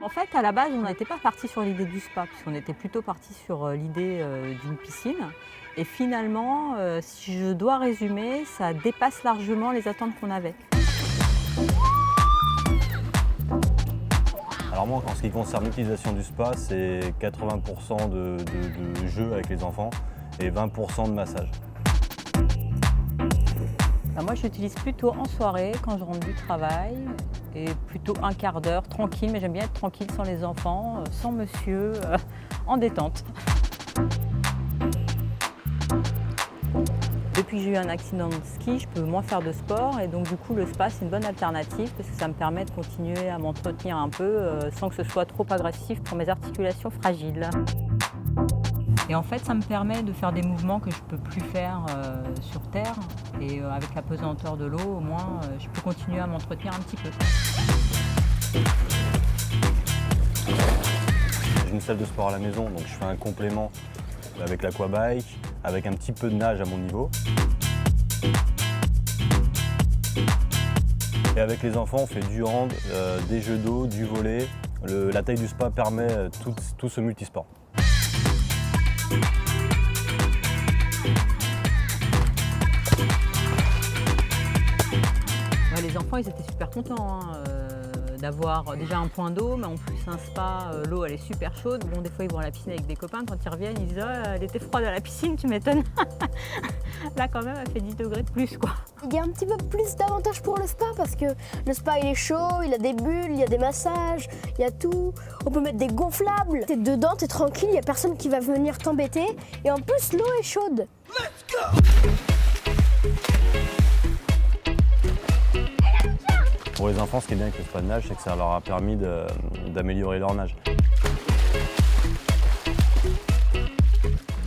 En fait, à la base, on n'était pas parti sur l'idée du spa, puisqu'on était plutôt parti sur l'idée d'une piscine. Et finalement, si je dois résumer, ça dépasse largement les attentes qu'on avait. Alors moi, en ce qui concerne l'utilisation du spa, c'est 80% de jeux avec les enfants et 20% de massage. Moi, je l'utilise plutôt en soirée, quand je rentre du travail, et plutôt un quart d'heure, tranquille, mais j'aime bien être tranquille sans les enfants, sans monsieur, en détente. Depuis que j'ai eu un accident de ski, je peux moins faire de sport et donc du coup le spa c'est une bonne alternative parce que ça me permet de continuer à m'entretenir un peu sans que ce soit trop agressif pour mes articulations fragiles. Et en fait ça me permet de faire des mouvements que je ne peux plus faire sur terre et avec la pesanteur de l'eau au moins je peux continuer à m'entretenir un petit peu. J'ai une salle de sport à la maison donc je fais un complément avec l'aquabike, avec un petit peu de nage à mon niveau. Et avec les enfants, on fait du hand, des jeux d'eau, du volley. La taille du spa permet tout ce multisport. Les enfants, ils étaient super contents d'avoir déjà un point d'eau, mais en plus un spa, l'eau elle est super chaude. Bon, des fois ils vont à la piscine avec des copains, quand ils reviennent, ils disent oh, elle était froide à la piscine, tu m'étonnes. Là quand même, elle fait 10 degrés de plus quoi. Il y a un petit peu plus d'avantages pour le spa parce que le spa il est chaud, il a des bulles, il y a des massages, il y a tout. On peut mettre des gonflables. T'es dedans, t'es tranquille, il n'y a personne qui va venir t'embêter. Et en plus, l'eau est chaude. Let's go! Pour les enfants, ce qui est bien avec le spa de nage, c'est que ça leur a permis d'améliorer leur nage.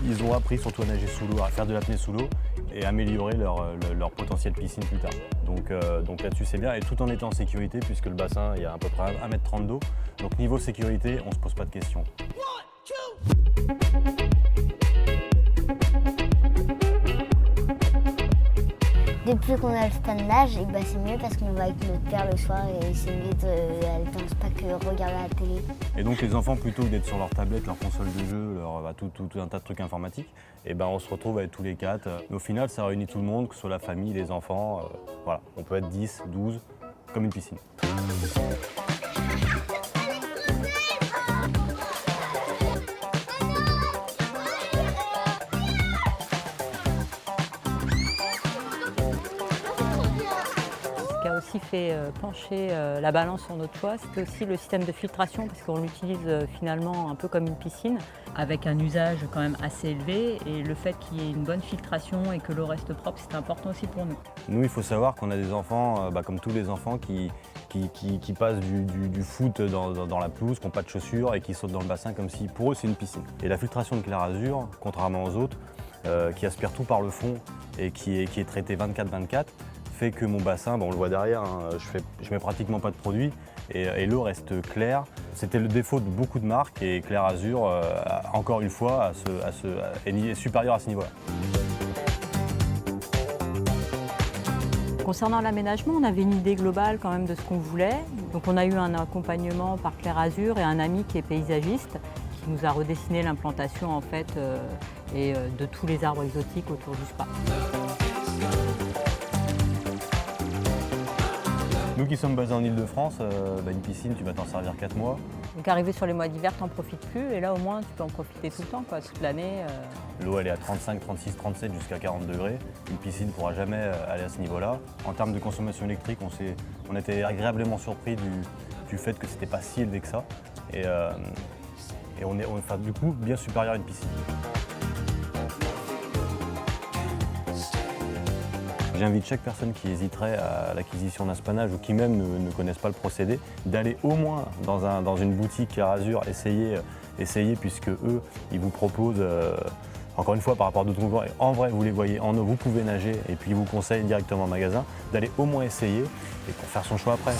Ils ont appris surtout à nager sous l'eau, à faire de l'apnée sous l'eau et améliorer leur potentiel piscine plus tard. Donc là-dessus c'est bien et tout en étant en sécurité puisque le bassin il y a à peu près 1,30 m d'eau. Donc niveau sécurité, on ne se pose pas de questions. Depuis qu'on a le spa de nage, et c'est mieux parce qu'on va avec notre père le soir et c'est mieux d'aller dans le spa que regarder la télé. Et donc les enfants, plutôt que d'être sur leur tablette, leur console de jeu, tout un tas de trucs informatiques, et on se retrouve avec tous les quatre. Mais au final, ça réunit tout le monde, que ce soit la famille, les enfants. Voilà, on peut être 10, 12, comme une piscine. Ce qui a aussi fait pencher la balance sur notre choix, c'était aussi le système de filtration parce qu'on l'utilise finalement un peu comme une piscine avec un usage quand même assez élevé et le fait qu'il y ait une bonne filtration et que l'eau reste propre, c'est important aussi pour nous. Nous, il faut savoir qu'on a des enfants, comme tous les enfants, qui passent du foot dans la pelouse, qui n'ont pas de chaussures et qui sautent dans le bassin comme si pour eux c'est une piscine. Et la filtration de Clair Azur, contrairement aux autres, qui aspire tout par le fond et qui est traité 24/24, fait que mon bassin, on le voit derrière, hein, je mets pratiquement pas de produit et l'eau reste claire. C'était le défaut de beaucoup de marques et Clair Azur, encore une fois, est supérieur à ce niveau-là. Concernant l'aménagement, on avait une idée globale quand même de ce qu'on voulait. Donc on a eu un accompagnement par Clair Azur et un ami qui est paysagiste qui nous a redessiné l'implantation en fait de tous les arbres exotiques autour du spa. Nous qui sommes basés en Ile-de-France, une piscine, tu vas t'en servir 4 mois. Donc arrivé sur les mois d'hiver, tu n'en profites plus et là au moins tu peux en profiter tout le temps, toute l'année. L'eau elle est à 35, 36, 37 jusqu'à 40 degrés. Une piscine ne pourra jamais aller à ce niveau-là. En termes de consommation électrique, on était agréablement surpris du fait que c'était pas si élevé que ça. Et on est du coup bien supérieur à une piscine. J'invite chaque personne qui hésiterait à l'acquisition d'un spanage ou qui même ne connaissent pas le procédé, d'aller au moins dans une boutique Clair Azur, essayer puisque eux, ils vous proposent, encore une fois par rapport à d'autres concurrents, en vrai vous les voyez en eau, vous pouvez nager et puis ils vous conseillent directement au magasin, d'aller au moins essayer et pour faire son choix après.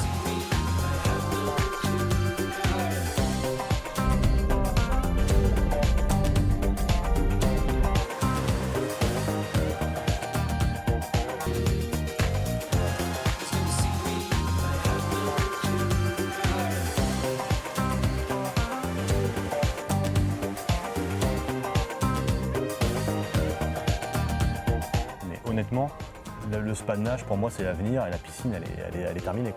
honnêtement, le spa de nage pour moi c'est l'avenir et la piscine elle est terminée.